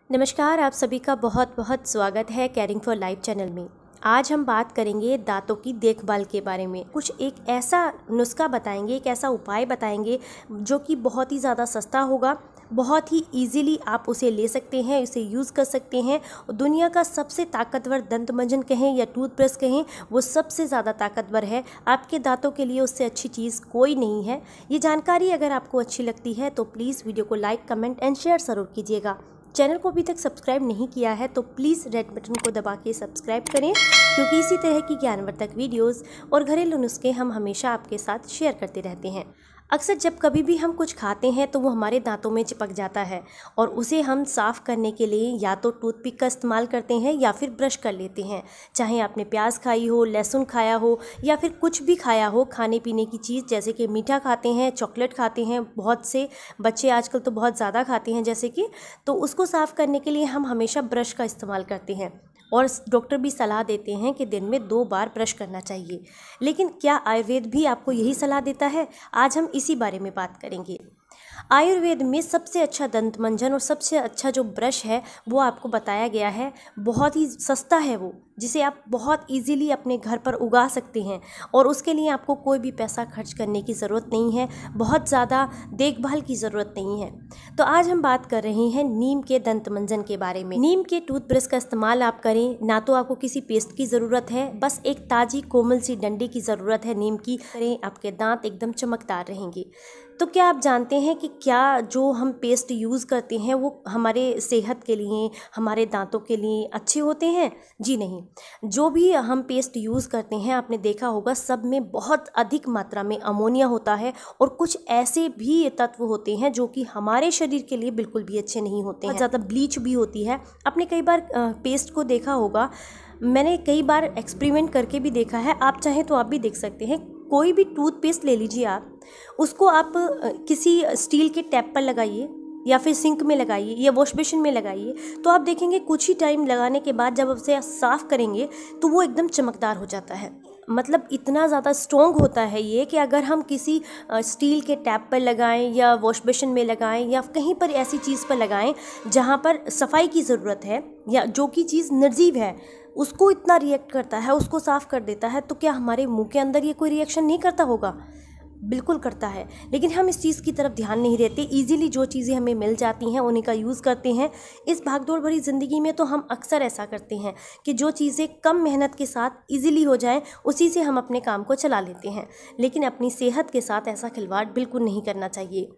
नमस्कार, आप सभी का बहुत बहुत स्वागत है केयरिंग फॉर लाइफ चैनल में। आज हम बात करेंगे दांतों की देखभाल के बारे में। कुछ एक ऐसा नुस्खा बताएंगे, एक ऐसा उपाय बताएंगे जो कि बहुत ही ज़्यादा सस्ता होगा, बहुत ही इजीली आप उसे ले सकते हैं, उसे यूज़ कर सकते हैं। दुनिया का सबसे ताकतवर दंत मंजन कहें या टूथब्रश कहें, वो सबसे ज़्यादा ताकतवर है। आपके दांतों के लिए उससे अच्छी चीज़ कोई नहीं है। ये जानकारी अगर आपको अच्छी लगती है तो प्लीज़ वीडियो को लाइक, कमेंट एंड शेयर ज़रूर कीजिएगा। चैनल को अभी तक सब्सक्राइब नहीं किया है तो प्लीज़ रेड बटन को दबा के सब्सक्राइब करें, क्योंकि इसी तरह की ज्ञानवर्धक वीडियोस और घरेलू नुस्खे हम हमेशा आपके साथ शेयर करते रहते हैं। अक्सर जब कभी भी हम कुछ खाते हैं तो वो हमारे दांतों में चिपक जाता है और उसे हम साफ़ करने के लिए या तो टूथपिक का इस्तेमाल करते हैं या फिर ब्रश कर लेते हैं। चाहे आपने प्याज खाई हो, लहसुन खाया हो या फिर कुछ भी खाया हो, खाने पीने की चीज़ जैसे कि मीठा खाते हैं, चॉकलेट खाते हैं, बहुत से बच्चे आजकल तो बहुत ज़्यादा खाते हैं जैसे कि, तो उसको साफ़ करने के लिए हम हमेशा ब्रश का इस्तेमाल करते हैं। और डॉक्टर भी सलाह देते हैं कि दिन में 2 बार ब्रश करना चाहिए। लेकिन क्या आयुर्वेद भी आपको यही सलाह देता है? आज हम इसी बारे में बात करेंगे। आयुर्वेद में सबसे अच्छा दंत मंजन और सबसे अच्छा जो ब्रश है वो आपको बताया गया है। बहुत ही सस्ता है वो, जिसे आप बहुत इजीली अपने घर पर उगा सकते हैं और उसके लिए आपको कोई भी पैसा खर्च करने की ज़रूरत नहीं है, बहुत ज़्यादा देखभाल की ज़रूरत नहीं है। तो आज हम बात कर रहे हैं नीम के दंत मंजन के बारे में। नीम के टूथब्रश का इस्तेमाल आप करें, ना तो आपको किसी पेस्ट की ज़रूरत है, बस एक ताज़ी कोमल सी डंडी की ज़रूरत है नीम की। करें, आपके दांत एकदम चमकदार रहेंगे। तो क्या आप जानते हैं कि क्या जो हम पेस्ट यूज़ करते हैं वो हमारे सेहत के लिए, हमारे दांतों के लिए अच्छे होते हैं? जी नहीं। जो भी हम पेस्ट यूज़ करते हैं, आपने देखा होगा सब में बहुत अधिक मात्रा में अमोनिया होता है और कुछ ऐसे भी तत्व होते हैं जो कि हमारे शरीर के लिए बिल्कुल भी अच्छे नहीं होते हैं। ज़्यादा ब्लीच भी होती है। आपने कई बार पेस्ट को देखा होगा, मैंने कई बार एक्सपेरिमेंट करके भी देखा है, आप चाहें तो आप भी देख सकते हैं। कोई भी टूथपेस्ट ले लीजिए आप, उसको आप किसी स्टील के टैप पर लगाइए या फिर सिंक में लगाइए या वॉश बेसिन में लगाइए, तो आप देखेंगे कुछ ही टाइम लगाने के बाद जब उसे साफ़ करेंगे तो वो एकदम चमकदार हो जाता है। मतलब इतना ज़्यादा स्ट्रॉन्ग होता है ये कि अगर हम किसी स्टील के टैप पर लगाएं या वॉश बेसिन में लगाएं या कहीं पर ऐसी चीज़ पर लगाएं जहाँ पर सफाई की ज़रूरत है या जो कि चीज़ निर्जीव है, उसको इतना रिएक्ट करता है, उसको साफ़ कर देता है, तो क्या हमारे मुंह के अंदर ये कोई रिएक्शन नहीं करता होगा? बिल्कुल करता है। लेकिन हम इस चीज़ की तरफ ध्यान नहीं देते। इजीली जो चीज़ें हमें मिल जाती हैं उन्हीं का यूज़ करते हैं। इस भागदौड़ भरी ज़िंदगी में तो हम अक्सर ऐसा करते हैं कि जो चीज़ें कम मेहनत के साथ इजीली हो जाएं उसी से हम अपने काम को चला लेते हैं। लेकिन अपनी सेहत के साथ ऐसा खिलवाड़ बिल्कुल नहीं करना चाहिए।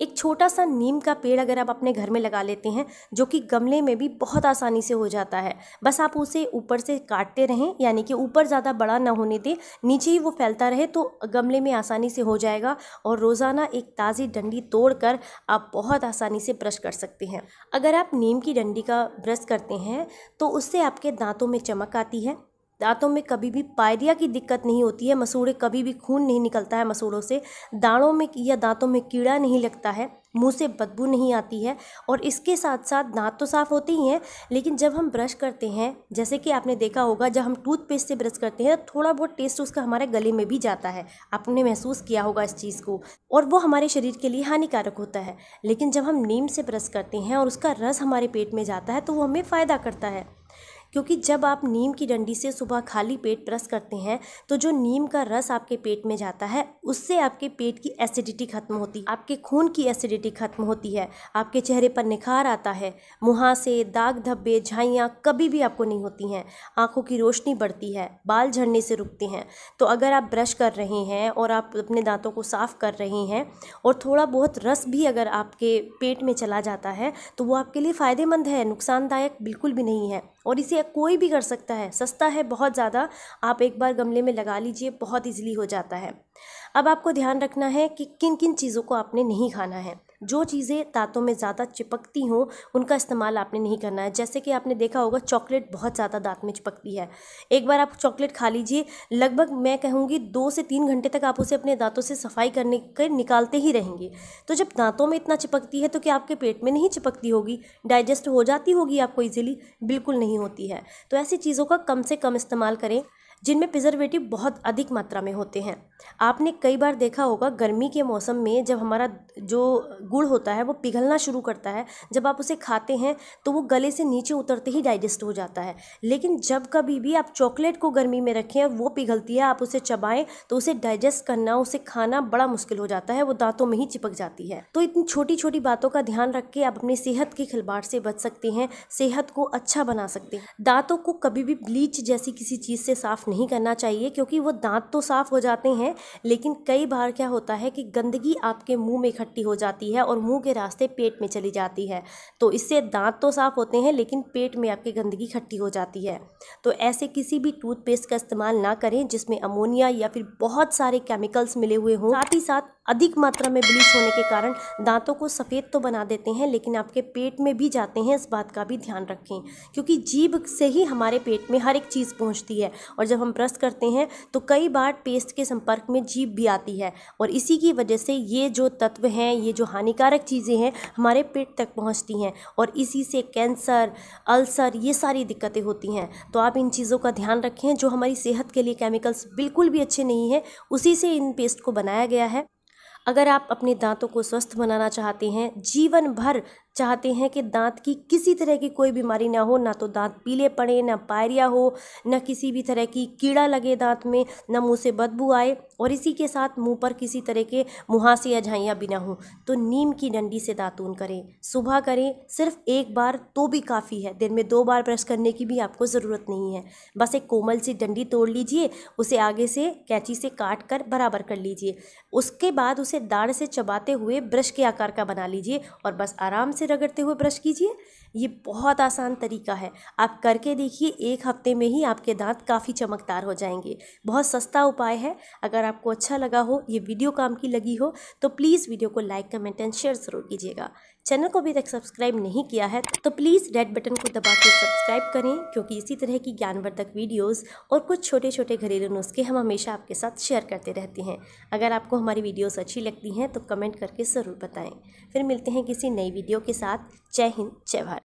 एक छोटा सा नीम का पेड़ अगर आप अपने घर में लगा लेते हैं, जो कि गमले में भी बहुत आसानी से हो जाता है, बस आप उसे ऊपर से काटते रहें, यानी कि ऊपर ज़्यादा बड़ा ना होने दें, नीचे ही वो फैलता रहे तो गमले में आसानी से हो जाएगा। और रोज़ाना एक ताज़ी डंडी तोड़कर आप बहुत आसानी से ब्रश कर सकते हैं। अगर आप नीम की डंडी का ब्रश करते हैं तो उससे आपके दांतों में चमक आती है, दांतों में कभी भी पायरिया की दिक्कत नहीं होती है, मसूड़े कभी भी खून नहीं निकलता है मसूड़ों से, दाढ़ों में या दांतों में कीड़ा नहीं लगता है, मुंह से बदबू नहीं आती है। और इसके साथ साथ दांत तो साफ़ होते ही हैं, लेकिन जब हम ब्रश करते हैं, जैसे कि आपने देखा होगा जब हम टूथपेस्ट से ब्रश करते हैं थोड़ा बहुत टेस्ट उसका हमारे गले में भी जाता है। आपने महसूस किया होगा इस चीज़ को, और वो हमारे शरीर के लिए हानिकारक होता है। लेकिन जब हम नीम से ब्रश करते हैं और उसका रस हमारे पेट में जाता है तो वो हमें फ़ायदा करता है। क्योंकि जब आप नीम की डंडी से सुबह खाली पेट ब्रश करते हैं तो जो नीम का रस आपके पेट में जाता है उससे आपके पेट की एसिडिटी खत्म होती है, आपके खून की एसिडिटी खत्म होती है, आपके चेहरे पर निखार आता है, मुहासे, दाग धब्बे, झाइयाँ कभी भी आपको नहीं होती हैं, आँखों की रोशनी बढ़ती है, बाल झड़ने से रुकते हैं। तो अगर आप ब्रश कर रहे हैं और आप अपने दांतों को साफ़ कर रहे हैं और थोड़ा बहुत रस भी अगर आपके पेट में चला जाता है तो वो आपके लिए फ़ायदेमंद है, नुकसानदायक बिल्कुल भी नहीं है। और इसे कोई भी कर सकता है, सस्ता है बहुत ज़्यादा। आप एक बार गमले में लगा लीजिए, बहुत इजीली हो जाता है। अब आपको ध्यान रखना है कि किन किन चीज़ों को आपने नहीं खाना है। जो चीज़ें दांतों में ज़्यादा चिपकती हों उनका इस्तेमाल आपने नहीं करना है। जैसे कि आपने देखा होगा चॉकलेट बहुत ज़्यादा दांत में चिपकती है। एक बार आप चॉकलेट खा लीजिए, लगभग मैं कहूँगी 2 से 3 घंटे तक आप उसे अपने दांतों से सफाई करने के निकालते ही रहेंगे। तो जब दांतों में इतना चिपकती है तो क्या आपके पेट में नहीं चिपकती होगी, डाइजेस्ट हो जाती होगी आपको ईजिली? बिल्कुल नहीं होती है। तो ऐसी चीज़ों का कम से कम इस्तेमाल करें। जिनमें प्रिजर्वेटिव बहुत अधिक मात्रा में होते हैं। आपने कई बार देखा होगा गर्मी के मौसम में जब हमारा जो गुड़ होता है वो पिघलना शुरू करता है, जब आप उसे खाते हैं तो वो गले से नीचे उतरते ही डाइजेस्ट हो जाता है। लेकिन जब कभी भी आप चॉकलेट को गर्मी में रखें और वो पिघलती है, आप उसे चबाएं तो उसे डाइजेस्ट करना, उसे खाना बड़ा मुश्किल हो जाता है, वो दांतों में ही चिपक जाती है। तो इतनी छोटी छोटी बातों का ध्यान रख के आप अपनी सेहत के खिलवाड़ से बच सकते हैं, सेहत को अच्छा बना सकते हैं। दांतों को कभी भी ब्लीच जैसी किसी चीज़ से साफ नहीं करना चाहिए, क्योंकि वो दांत तो साफ हो जाते हैं लेकिन कई बार क्या होता है कि गंदगी आपके मुंह में इकट्ठी हो जाती है और मुंह के रास्ते पेट में चली जाती है। तो इससे दांत तो साफ होते हैं लेकिन पेट में आपकी गंदगी इकट्ठी हो जाती है। तो ऐसे किसी भी टूथपेस्ट का इस्तेमाल ना करें जिसमें अमोनिया या फिर बहुत सारे केमिकल्स मिले हुए हों। साथ ही साथ अधिक मात्रा में ब्लीच होने के कारण दांतों को सफ़ेद तो बना देते हैं लेकिन आपके पेट में भी जाते हैं, इस बात का भी ध्यान रखें, क्योंकि जीभ से ही हमारे पेट में हर एक चीज़ पहुंचती है। और जब हम ब्रश करते हैं तो कई बार पेस्ट के संपर्क में जीभ भी आती है और इसी की वजह से ये जो तत्व हैं, ये जो हानिकारक चीज़ें हैं हमारे पेट तक पहुंचती हैं और इसी से कैंसर, अल्सर, ये सारी दिक्कतें होती हैं। तो आप इन चीज़ों का ध्यान रखें। जो हमारी सेहत के लिए केमिकल्स बिल्कुल भी अच्छे नहीं हैं, उसी से इन पेस्ट को बनाया गया है। अगर आप अपने दांतों को स्वस्थ बनाना चाहते हैं, जीवन भर चाहते हैं कि दांत की किसी तरह की कोई बीमारी ना हो, ना तो दांत पीले पड़े, ना पायरिया हो, ना किसी भी तरह की कीड़ा लगे दांत में, ना मुंह से बदबू आए और इसी के साथ मुंह पर किसी तरह के मुहासे या झाइयाँ भी ना हो, तो नीम की डंडी से दातून करें। सुबह करें, सिर्फ एक बार तो भी काफ़ी है, दिन में 2 बार ब्रश करने की भी आपको ज़रूरत नहीं है। बस एक कोमल सी डंडी तोड़ लीजिए, उसे आगे से कैंची से काट कर बराबर कर लीजिए। उसके बाद उसे दाढ़ से चबाते हुए ब्रश के आकार का बना लीजिए और बस आराम से रगड़ते हुए ब्रश कीजिए। ये बहुत आसान तरीका है, आप करके देखिए, 1 हफ्ते में ही आपके दांत काफ़ी चमकदार हो जाएंगे। बहुत सस्ता उपाय है। अगर आपको अच्छा लगा हो, ये वीडियो काम की लगी हो, तो प्लीज़ वीडियो को लाइक, कमेंट एंड शेयर ज़रूर कीजिएगा। चैनल को अभी तक सब्सक्राइब नहीं किया है तो प्लीज़ रेड बटन को दबा के सब्सक्राइब करें, क्योंकि इसी तरह की ज्ञानवर्धक वीडियोस और कुछ छोटे छोटे घरेलू नुस्खे हम हमेशा आपके साथ शेयर करते रहते हैं। अगर आपको हमारी वीडियोस अच्छी लगती हैं तो कमेंट करके ज़रूर बताएं। फिर मिलते हैं किसी नई वीडियो के साथ। जय हिंद, जय भारत।